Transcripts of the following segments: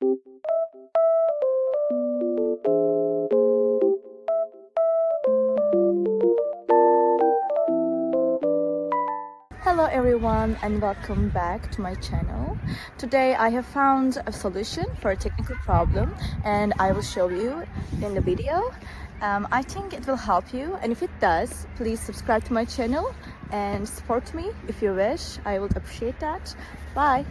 Hello everyone and welcome back to my channel. Today I have found a solution for a technical problem and I will show you in the video. I think it will help you, and if it does, please subscribe to my channel and support me if you wish. I would appreciate that. Bye!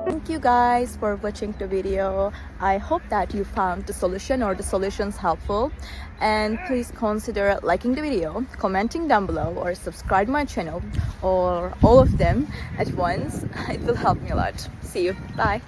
Thank you guys for watching the video. I hope that you found the solution or the solutions helpful, and please consider liking the video, commenting down below, or subscribe my channel, or all of them at once. It will help me a lot. See you. Bye.